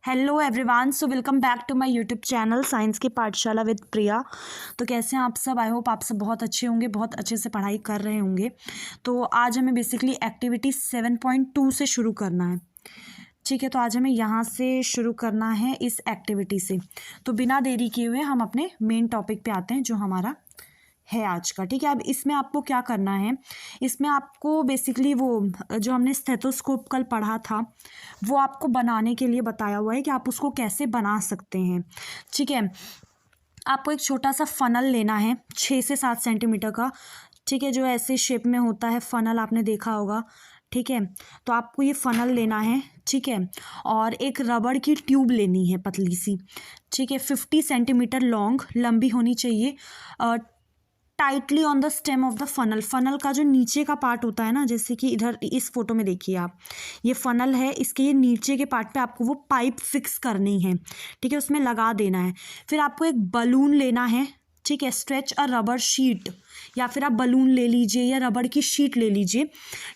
Hello everyone, so welcome back to my YouTube channel science की पाठशाला with प्रिया। तो कैसे हैं आप सब? आई होप आप सब बहुत अच्छे होंगे, बहुत अच्छे से पढ़ाई कर रहे होंगे। तो आज हमें बेसिकली एक्टिविटी 7.2 से शुरू करना है। ठीक है, तो आज हमें यहाँ से शुरू करना है इस एक्टिविटी से। तो बिना देरी किए हुए हम अपने मेन टॉपिक पे आते हैं जो हमारा है आज का। ठीक है, अब इसमें आपको क्या करना है, इसमें आपको बेसिकली वो जो हमने स्टेथोस्कोप कल पढ़ा था वो आपको बनाने के लिए बताया हुआ है कि आप उसको कैसे बना सकते हैं। ठीक है, आपको एक छोटा सा फनल लेना है 6 से 7 सेंटीमीटर का। ठीक है, जो ऐसे शेप में होता है फनल, आपने देखा होगा। ठीक है, तो आपको ये फनल लेना है। ठीक है, और एक रबड़ की ट्यूब लेनी है पतली सी। ठीक है, 50 सेंटीमीटर लॉन्ग, लंबी होनी चाहिए। Tightly on the stem of the funnel, funnel का जो नीचे का पार्ट होता है ना, जैसे कि इधर इस फोटो में देखिए आप, ये फनल है, इसके ये नीचे के पार्ट पे आपको वो पाइप फिक्स करनी है। ठीक है, उसमें लगा देना है। फिर आपको एक बलून लेना है। ठीक है, स्ट्रेच अ रबर शीट, या फिर आप बलून ले लीजिए या रबड़ की शीट ले लीजिए।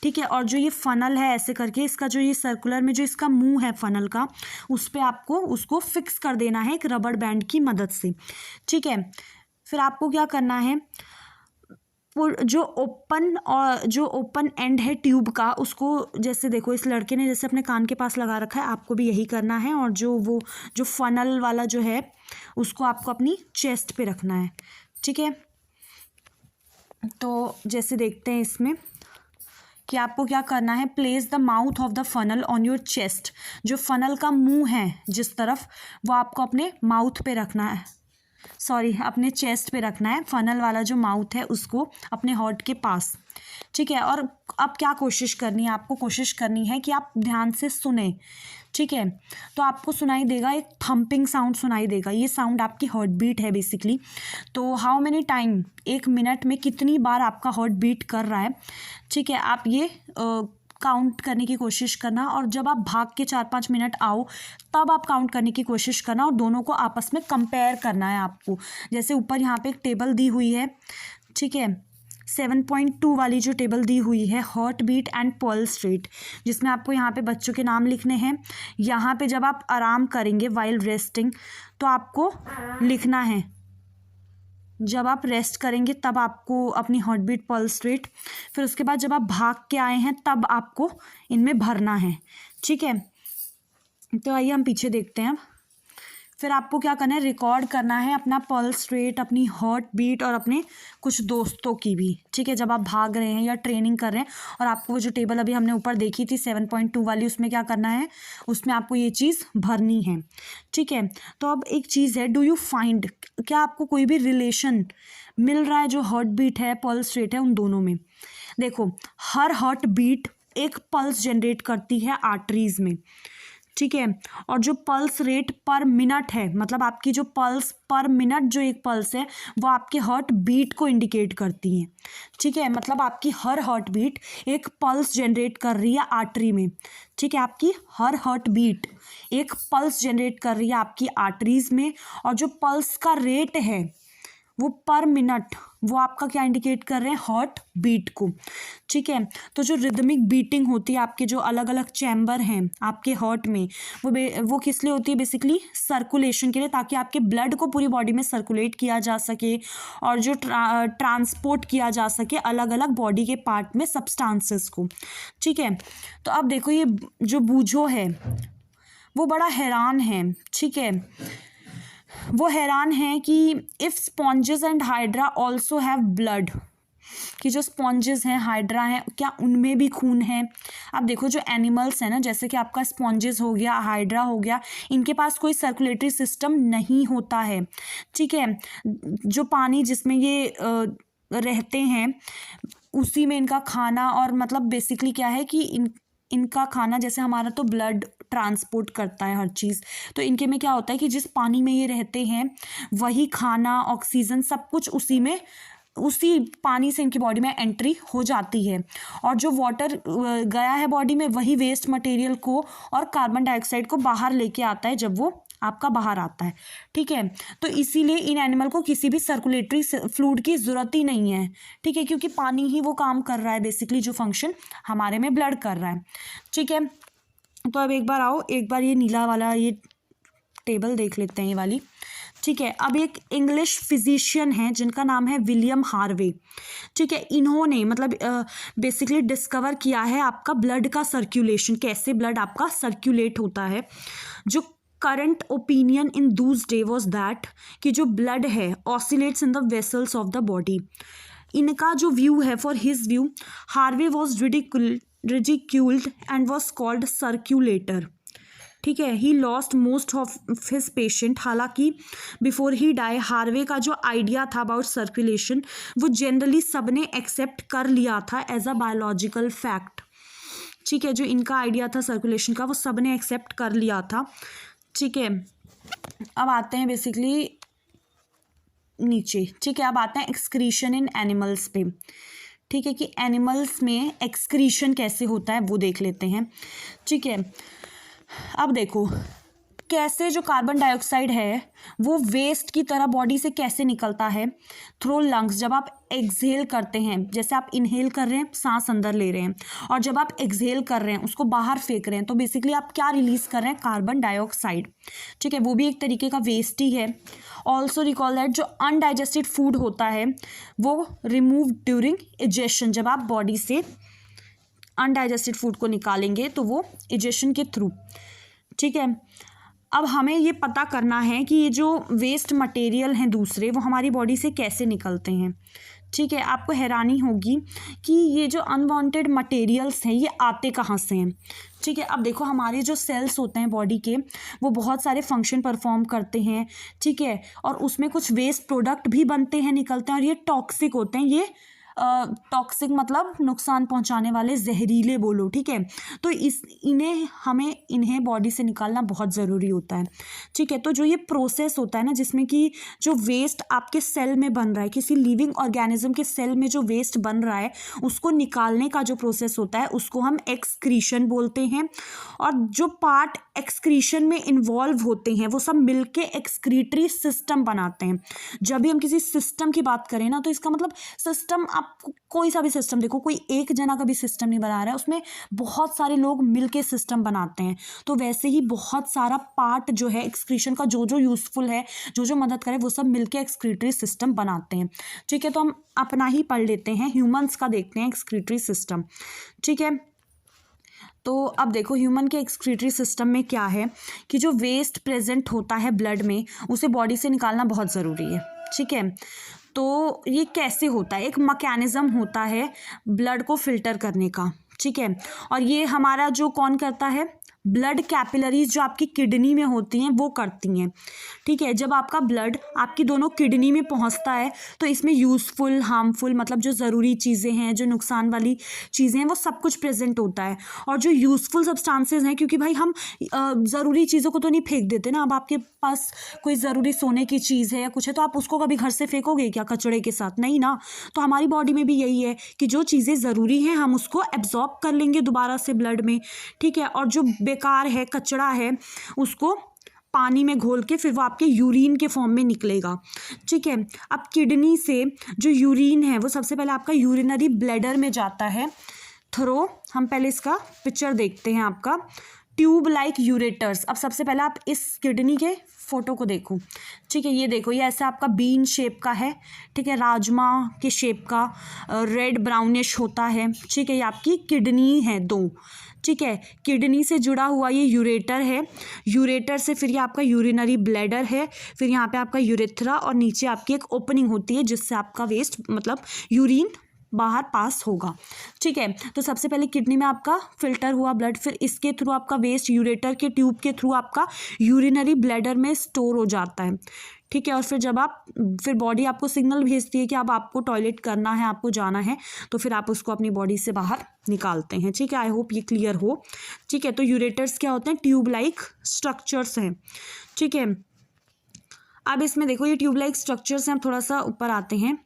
ठीक है, और जो ये फनल है ऐसे करके, इसका जो ये सर्कुलर में जो इसका मुंह है फनल का, उस पर आपको उसको फिक्स कर देना है एक रबड़ बैंड की मदद से। ठीक है, फिर आपको क्या करना है, जो ओपन एंड है ट्यूब का, उसको जैसे देखो इस लड़के ने जैसे अपने कान के पास लगा रखा है, आपको भी यही करना है। और जो फनल वाला जो है उसको आपको अपनी चेस्ट पे रखना है। ठीक है, तो जैसे देखते हैं इसमें कि आपको क्या करना है, place the mouth of the funnel on your chest. जो फनल का मुंह है जिस तरफ, वो आपको अपने माउथ पे रखना है, अपने चेस्ट पे रखना है। फनल वाला जो माउथ है उसको अपने हार्ट के पास। ठीक है, और अब क्या कोशिश करनी है, आपको कोशिश करनी है कि आप ध्यान से सुने। ठीक है, तो आपको सुनाई देगा एक थम्पिंग साउंड सुनाई देगा, ये साउंड आपकी हार्ट बीट है बेसिकली। तो हाउ मेनी टाइम, 1 मिनट में कितनी बार आपका हार्ट बीट कर रहा है। ठीक है, आप ये काउंट करने की कोशिश करना, और जब आप भाग के 4-5 मिनट आओ तब आप काउंट करने की कोशिश करना, और दोनों को आपस में कंपेयर करना है आपको। जैसे ऊपर यहाँ पे एक टेबल दी हुई है। ठीक है, 7.2 वाली जो टेबल दी हुई है, heart beat and pulse rate, जिसमें आपको यहाँ पे बच्चों के नाम लिखने हैं। यहाँ पे जब आप आराम करेंगे वाइल रेस्टिंग, तो आपको लिखना है, जब आप रेस्ट करेंगे तब आपको अपनी हार्ट बीट, पल्स रेट। फिर उसके बाद जब आप भाग के आए हैं तब आपको इनमें भरना है। ठीक है, तो आइए हम पीछे देखते हैं। फिर आपको क्या करना है, रिकॉर्ड करना है अपना पल्स रेट, अपनी हार्ट बीट और अपने कुछ दोस्तों की भी। ठीक है, जब आप भाग रहे हैं या ट्रेनिंग कर रहे हैं, और आपको वो जो टेबल अभी हमने ऊपर देखी थी 7.2 वाली, उसमें क्या करना है, उसमें आपको ये चीज़ भरनी है। ठीक है, तो अब एक चीज़ है, डू यू फाइंड, क्या आपको कोई भी रिलेशन मिल रहा है जो हार्ट बीट है, पल्स रेट है, उन दोनों में? देखो, हर हार्ट बीट एक पल्स जनरेट करती है आर्टरीज में। ठीक है, और जो पल्स रेट पर मिनट है, मतलब आपकी जो पल्स पर मिनट, जो एक पल्स है वो आपके हार्ट बीट को इंडिकेट करती है। ठीक है, मतलब आपकी हर हार्ट बीट एक पल्स जनरेट कर रही है आर्टरी में। ठीक है, आपकी हर हार्ट बीट एक पल्स जनरेट कर रही है आपकी आर्टरीज में, और जो पल्स का रेट है वो पर मिनट, वो आपका क्या इंडिकेट कर रहे हैं, हार्ट बीट को। ठीक है, तो जो रिदमिक बीटिंग होती है, आपके जो अलग अलग चैम्बर हैं आपके हार्ट में, वो किस लिए होती है, बेसिकली सर्कुलेशन के लिए, ताकि आपके ब्लड को पूरी बॉडी में सर्कुलेट किया जा सके, और जो ट्रांसपोर्ट किया जा सके अलग अलग बॉडी के पार्ट में सब्सटेंसेस को। ठीक है, तो अब देखो, ये जो बूझो है वो बड़ा हैरान है। ठीक है, वो हैरान है कि if sponges and hydra also have blood, कि जो स्पॉन्जेस हैं, हाइड्रा हैं, क्या उनमें भी खून है? अब देखो, जो एनिमल्स हैं ना, जैसे कि आपका स्पॉन्जेस हो गया, हाइड्रा हो गया, इनके पास कोई सर्कुलेटरी सिस्टम नहीं होता है। ठीक है, जो पानी जिसमें ये रहते हैं उसी में इनका खाना, और मतलब बेसिकली क्या है कि इनका खाना, जैसे हमारा तो ब्लड ट्रांसपोर्ट करता है हर चीज़, तो इनके में क्या होता है कि जिस पानी में ये रहते हैं वही खाना, ऑक्सीजन, सब कुछ उसी पानी से इनकी बॉडी में एंट्री हो जाती है। और जो वाटर गया है बॉडी में, वही वेस्ट मटेरियल को और कार्बन डाइऑक्साइड को बाहर लेके आता है जब वो आपका बाहर आता है। ठीक है, तो इसीलिए इन एनिमल को किसी भी सर्कुलेटरी फ्लूइड की ज़रूरत ही नहीं है। ठीक है, क्योंकि पानी ही वो काम कर रहा है, बेसिकली जो फंक्शन हमारे में ब्लड कर रहा है। ठीक है, तो अब एक बार आओ, एक बार ये नीला वाला ये टेबल देख लेते हैं ये वाली, ठीक है। अब एक इंग्लिश फिजिशियन है जिनका नाम है विलियम हार्वे, ठीक है। इन्होंने मतलब बेसिकली डिस्कवर किया है आपका ब्लड का सर्कुलेशन, कैसे ब्लड आपका सर्कुलेट होता है। जो करंट ओपिनियन इन दूस डे वॉज दैट कि जो ब्लड है oscillates in the vessels of the body. इनका जो व्यू है, for his view Harvey was ridiculed and was called circulator, ठीक है। He lost most of his patient. हालांकि बिफोर ही डाई हार्वे का जो आइडिया था अबाउट सर्कुलेशन वो जनरली सबने एक्सेप्ट कर लिया था एज अ बायोलॉजिकल फैक्ट, ठीक है। जो इनका आइडिया था सर्कुलेशन का वो सबने एक्सेप्ट कर लिया था, ठीक है। अब आते हैं बेसिकली नीचे, ठीक है। अब आते हैं एक्सक्रीशन इन एनिमल्स पे, ठीक है, कि एनिमल्स में एक्सक्रीशन कैसे होता है वो देख लेते हैं, ठीक है। अब देखो कैसे जो कार्बन डाइऑक्साइड है वो वेस्ट की तरह बॉडी से कैसे निकलता है, थ्रू लंग्स। जब आप एक्सहेल करते हैं, जैसे आप इनहेल कर रहे हैं, सांस अंदर ले रहे हैं, और जब आप एक्सहेल कर रहे हैं उसको बाहर फेंक रहे हैं, तो बेसिकली आप क्या रिलीज कर रहे हैं, कार्बन डाइऑक्साइड, ठीक है। वो भी एक तरीके का वेस्ट ही है। ऑल्सो रिकॉल दैट जो अनडाइजेस्टेड फूड होता है वो रिमूव ड्यूरिंग इजेशन। जब आप बॉडी से अनडाइजेस्टेड फूड को निकालेंगे तो वो इजेशन के थ्रू, ठीक है। अब हमें ये पता करना है कि ये जो वेस्ट मटेरियल हैं दूसरे वो हमारी बॉडी से कैसे निकलते हैं, ठीक है। आपको हैरानी होगी कि ये जो अनवांटेड मटेरियल्स हैं ये आते कहाँ से हैं, ठीक है। अब देखो हमारे जो सेल्स होते हैं बॉडी के वो बहुत सारे फंक्शन परफॉर्म करते हैं, ठीक है, और उसमें कुछ वेस्ट प्रोडक्ट भी बनते हैं, निकलते हैं, और ये टॉक्सिक होते हैं। ये टॉक्सिक मतलब नुकसान पहुंचाने वाले, जहरीले बोलो, ठीक है। तो इन्हें बॉडी से निकालना बहुत ज़रूरी होता है, ठीक है। तो जो ये प्रोसेस होता है ना जिसमें कि जो वेस्ट आपके सेल में बन रहा है, किसी लिविंग ऑर्गेनिज्म के सेल में जो वेस्ट बन रहा है उसको निकालने का जो प्रोसेस होता है उसको हम एक्सक्रीशन बोलते हैं। और जो पार्ट एक्सक्रीशन में इन्वॉल्व होते हैं वो सब मिलके एक्सक्रीटरी सिस्टम बनाते हैं। जब भी हम किसी सिस्टम की बात करें ना तो इसका मतलब सिस्टम, आप कोई सा भी सिस्टम देखो, कोई एक जना का भी सिस्टम नहीं बना रहा है, उसमें बहुत सारे लोग मिलके सिस्टम बनाते हैं। तो वैसे ही बहुत सारा पार्ट जो है एक्सक्रीशन का, जो जो यूजफुल है, जो जो मदद करे, वो सब मिलके एक्सक्रीटरी सिस्टम बनाते हैं, ठीक है। तो हम अपना ही पढ़ लेते हैं, ह्यूमंस का देखते हैं एक्सक्रीटरी सिस्टम, ठीक है। तो अब देखो ह्यूमन के एक्सक्रीटरी सिस्टम में क्या है कि जो वेस्ट प्रेजेंट होता है ब्लड में उसे बॉडी से निकालना बहुत ज़रूरी है, ठीक है। तो ये कैसे होता है, एक मैकेनिज्म होता है ब्लड को फिल्टर करने का, ठीक है। और ये हमारा जो कौन करता है, ब्लड कैपिलरीज जो आपकी किडनी में होती हैं वो करती हैं, ठीक है। जब आपका ब्लड आपकी दोनों किडनी में पहुंचता है तो इसमें यूज़फुल, हार्मफुल, मतलब जो ज़रूरी चीज़ें हैं, जो नुकसान वाली चीज़ें हैं, वो सब कुछ प्रेजेंट होता है। और जो यूज़फुल सब्सटेंसेस हैं, क्योंकि भाई हम ज़रूरी चीज़ों को तो नहीं फेंक देते ना। अब आपके पास कोई ज़रूरी सोने की चीज़ है या कुछ है तो आप उसको कभी घर से फेंकोगे क्या कचड़े के साथ, नहीं ना। तो हमारी बॉडी में भी यही है कि जो चीज़ें ज़रूरी हैं हम उसको एब्जॉर्ब कर लेंगे दोबारा से ब्लड में, ठीक है। और जो बेकार है, कचरा है, उसको पानी में घोल के फिर वो आपके यूरिन के फॉर्म में निकलेगा, ठीक है। अब किडनी से जो यूरिन है वो सबसे पहले आपका यूरिनरी ब्लैडर में जाता है थ्रो, हम पहले इसका पिक्चर देखते हैं, आपका ट्यूब लाइक यूरेटर्स। अब सबसे पहले आप इस किडनी के फोटो को देखो, ठीक है। ये देखो, ये ऐसा आपका बीन शेप का है, ठीक है, राजमा के शेप का, रेड ब्राउनिश होता है, ठीक है। ये आपकी किडनी है दो, ठीक है। किडनी से जुड़ा हुआ ये यूरेटर है, यूरेटर से फिर ये आपका यूरिनरी ब्लैडर है, फिर यहाँ पे आपका यूरेथ्रा, और नीचे आपकी एक ओपनिंग होती है जिससे आपका वेस्ट मतलब यूरिन बाहर पास होगा, ठीक है। तो सबसे पहले किडनी में आपका फिल्टर हुआ ब्लड, फिर इसके थ्रू आपका वेस्ट यूरेटर के ट्यूब के थ्रू आपका यूरिनरी ब्लैडर में स्टोर हो जाता है, ठीक है। और फिर बॉडी आपको सिग्नल भेजती है कि अब आपको टॉयलेट करना है, आपको जाना है, तो फिर आप उसको अपनी बॉडी से बाहर निकालते हैं, ठीक है। आई होप ये क्लियर हो, ठीक है। तो यूरेटर्स क्या होते हैं, ट्यूब लाइक स्ट्रक्चर्स हैं, ठीक है। अब इसमें देखो ये ट्यूब लाइक स्ट्रक्चर्स हैं, हम थोड़ा सा ऊपर आते हैं।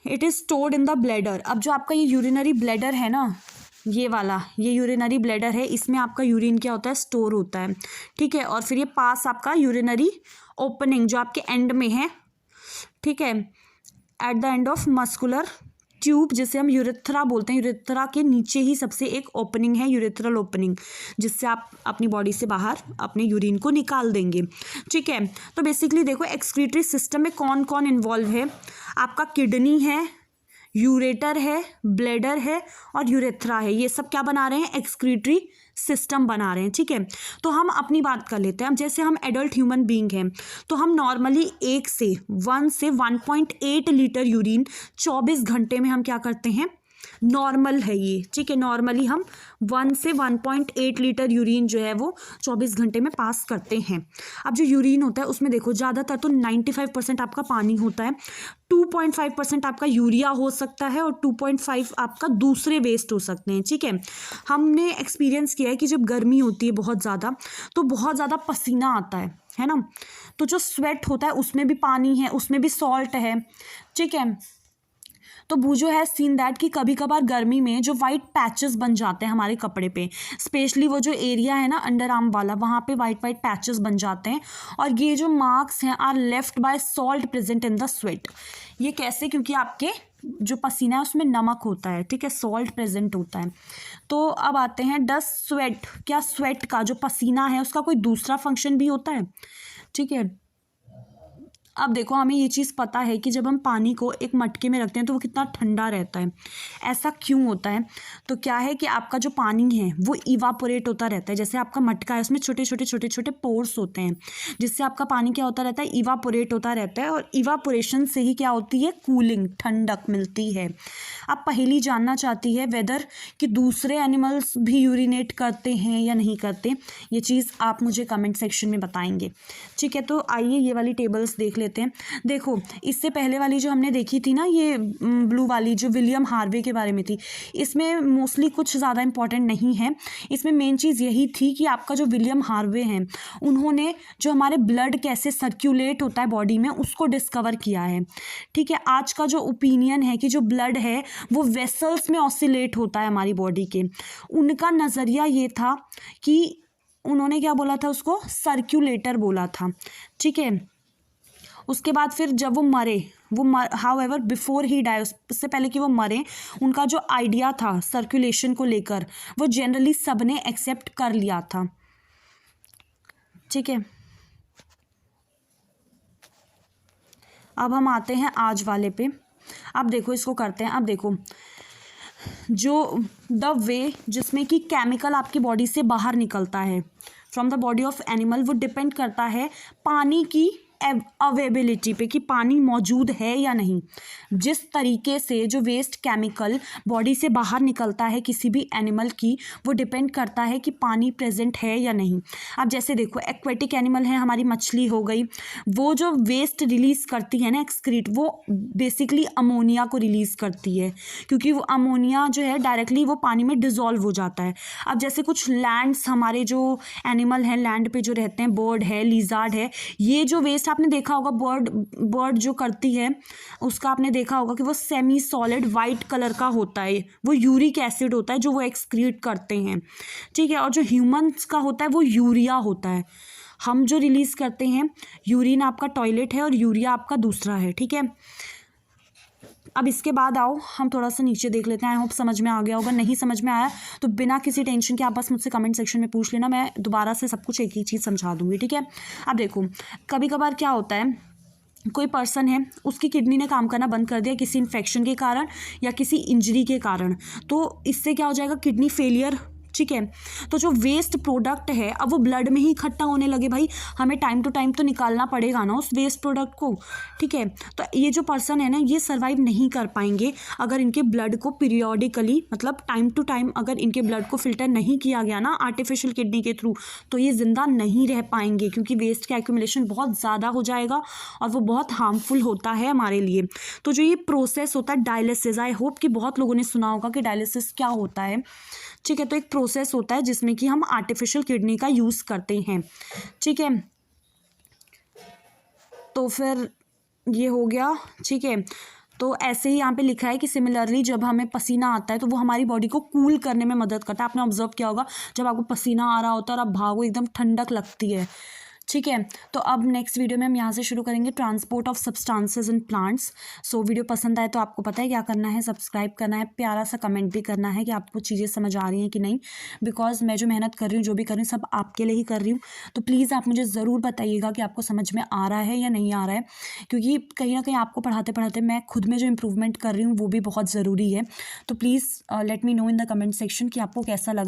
It is stored in the bladder. अब जो आपका ये यूरिनरी ब्लैडर है ना, ये वाला, ये यूरिनरी ब्लैडर है, इसमें आपका यूरिन क्या होता है, स्टोर होता है, ठीक है। और फिर ये पास आपका यूरिनरी ओपनिंग जो आपके एंड में है, ठीक है, at the end of muscular tube जिसे हम यूरेथ्रा बोलते हैं, यूरेथ्रा के नीचे ही सबसे एक ओपनिंग है, यूरेथ्रल ओपनिंग, जिससे आप अपनी बॉडी से बाहर अपने यूरिन को निकाल देंगे। ठीक है, तो बेसिकली देखो एक्सक्रीटरी सिस्टम में कौन कौन इन्वॉल्व है, आपका किडनी है, यूरेटर है, ब्लैडर है और यूरेथ्रा है। ये सब क्या बना रहे हैं, एक्सक्रीटरी सिस्टम बना रहे हैं। ठीक है, तो हम अपनी बात कर लेते हैं। अब जैसे हम एडल्ट ह्यूमन बीइंग हैं तो हम नॉर्मली 1 से 1.8 लीटर यूरिन 24 घंटे में हम क्या करते हैं, नॉर्मल है ये। ठीक है, नॉर्मली हम 1 से 1.8 लीटर यूरिन जो है वो 24 घंटे में पास करते हैं। अब जो यूरिन होता है उसमें देखो ज़्यादातर तो 95% आपका पानी होता है, 2.5% आपका यूरिया हो सकता है और 2.5 आपका दूसरे वेस्ट हो सकते हैं। ठीक है, हमने एक्सपीरियंस किया है कि जब गर्मी होती है बहुत ज़्यादा तो बहुत ज़्यादा पसीना आता है ना, तो जो स्वेट होता है उसमें भी पानी है, उसमें भी सॉल्ट है। ठीक है, तो बूझो है सीन दैट कि कभी कभार गर्मी में जो वाइट पैचेस बन जाते हैं हमारे कपड़े पे, स्पेशली वो जो एरिया है ना अंडर आर्म वाला, वहाँ पे वाइट पैचेस बन जाते हैं और ये जो मार्क्स हैं are left by salt present in the sweat. ये कैसे, क्योंकि आपके जो पसीना है उसमें नमक होता है। ठीक है, सॉल्ट प्रेजेंट होता है। तो अब आते हैं डस स्वेट, क्या स्वेट का जो पसीना है उसका कोई दूसरा फंक्शन भी होता है। ठीक है, अब देखो हमें ये चीज़ पता है कि जब हम पानी को एक मटके में रखते हैं तो वो कितना ठंडा रहता है। ऐसा क्यों होता है, तो क्या है कि आपका जो पानी है वो इवापोरेट होता रहता है। जैसे आपका मटका है उसमें छोटे छोटे पोर्स होते हैं, जिससे आपका पानी क्या होता रहता है, इवापोरेट होता रहता है और इवापोरेशन से ही क्या होती है, कूलिंग, ठंडक मिलती है। अब पहेली जानना चाहती है वेदर कि दूसरे एनिमल्स भी यूरिनेट करते हैं या नहीं करते, ये चीज़ आप मुझे कमेंट सेक्शन में बताएंगे। ठीक है, तो आइए ये वाली टेबल्स देख लेते हैं। देखो इससे पहले वाली जो हमने देखी थी ना, ये ब्लू वाली जो विलियम हार्वे के बारे में थी, इसमें मोस्टली कुछ ज़्यादा इंपॉर्टेंट नहीं है। इसमें मेन चीज़ यही थी कि आपका जो विलियम हार्वे हैं उन्होंने जो हमारे ब्लड कैसे सर्कुलेट होता है बॉडी में उसको डिस्कवर किया है। ठीक है, आज का जो ओपिनियन है कि जो ब्लड है वो वेसल्स में ऑसिलेट होता है हमारी बॉडी के, उनका नज़रिया ये था कि उन्होंने क्या बोला था, उसको सर्कुलेटर बोला था। ठीक है, उसके बाद फिर जब वो मरे, हाउएवर बिफोर ही डाई, उससे पहले कि वो मरे, उनका जो आइडिया था सर्कुलेशन को लेकर वो जनरली सबने एक्सेप्ट कर लिया था। ठीक है, अब हम आते हैं आज वाले पे। अब देखो इसको करते हैं। अब देखो जो द वे जिसमें कि केमिकल आपकी बॉडी से बाहर निकलता है from the body of animal, वो डिपेंड करता है पानी की अवेलेबिलिटी पे, कि पानी मौजूद है या नहीं। जिस तरीके से जो वेस्ट केमिकल बॉडी से बाहर निकलता है किसी भी एनिमल की, वो डिपेंड करता है कि पानी प्रेजेंट है या नहीं। अब जैसे देखो एक्वेटिक एनिमल है, हमारी मछली हो गई, वो जो वेस्ट रिलीज़ करती है ना एक्सक्रीट, वो बेसिकली अमोनिया को रिलीज़ करती है, क्योंकि वो अमोनिया जो है डायरेक्टली वो पानी में डिज़ोल्व हो जाता है। अब जैसे कुछ लैंड्स, हमारे जो एनिमल हैं लैंड पे जो रहते हैं, बर्ड है, लिजार्ड है, ये जो वेस्ट आपने देखा होगा, बर्ड जो करती है उसका आपने देखा होगा कि वो सेमी सॉलिड वाइट कलर का होता है, वो यूरिक एसिड होता है जो वो एक्सक्रीट करते हैं। ठीक है, और जो ह्यूमंस का होता है वो यूरिया होता है। हम जो रिलीज़ करते हैं, यूरिन आपका टॉयलेट है और यूरिया आपका दूसरा है। ठीक है, अब इसके बाद आओ हम थोड़ा सा नीचे देख लेते हैं। आई होप समझ में आ गया होगा, नहीं समझ में आया तो बिना किसी टेंशन के आप बस मुझसे कमेंट सेक्शन में पूछ लेना, मैं दोबारा से सब कुछ एक ही चीज़ समझा दूंगी। ठीक है, अब देखो कभी कभार क्या होता है, कोई पर्सन है उसकी किडनी ने काम करना बंद कर दिया किसी इन्फेक्शन के कारण या किसी इंजरी के कारण, तो इससे क्या हो जाएगा, किडनी फेलियर। ठीक है, तो जो वेस्ट प्रोडक्ट है अब वो ब्लड में ही इकट्ठा होने लगे, भाई हमें टाइम टू टाइम तो निकालना पड़ेगा ना उस वेस्ट प्रोडक्ट को। ठीक है, तो ये जो पर्सन है ना, ये सर्वाइव नहीं कर पाएंगे अगर इनके ब्लड को पीरियोडिकली, मतलब टाइम टू टाइम अगर इनके ब्लड को फिल्टर नहीं किया गया ना आर्टिफिशियल किडनी के थ्रू, तो ये ज़िंदा नहीं रह पाएंगे, क्योंकि वेस्ट का एक्यूमुलेशन बहुत ज़्यादा हो जाएगा और वो बहुत हार्मफुल होता है हमारे लिए। तो जो ये प्रोसेस होता है डायलिसिस, आई होप कि बहुत लोगों ने सुना होगा कि डायलिसिस क्या होता है। ठीक है, तो एक प्रोसेस होता है जिसमें कि हम आर्टिफिशियल किडनी का यूज़ करते हैं। ठीक है, तो फिर ये हो गया। ठीक है, तो ऐसे ही यहाँ पे लिखा है कि सिमिलरली जब हमें पसीना आता है तो वो हमारी बॉडी को कूल करने में मदद करता है। आपने ऑब्जर्व किया होगा जब आपको पसीना आ रहा होता है और आप भागो एकदम ठंडक लगती है। ठीक है। तो अब नेक्स्ट वीडियो में हम यहाँ से शुरू करेंगे transport of substances in plants. So video पसंद आए तो आपको पता है क्या करना है, सब्सक्राइब करना है, प्यारा सा कमेंट भी करना है कि आपको चीज़ें समझ आ रही हैं कि नहीं, बिकॉज मैं जो मेहनत कर रही हूँ, जो भी कर रही हूँ, सब आपके लिए ही कर रही हूँ। तो प्लीज़ आप मुझे ज़रूर बताइएगा कि आपको समझ में आ रहा है या नहीं आ रहा है, क्योंकि कहीं ना कहीं आपको पढ़ाते पढ़ाते मैं खुद में जो इम्प्रूवमेंट कर रही हूँ वो भी बहुत ज़रूरी है। तो please let me know in the comment section कि आपको कैसा लग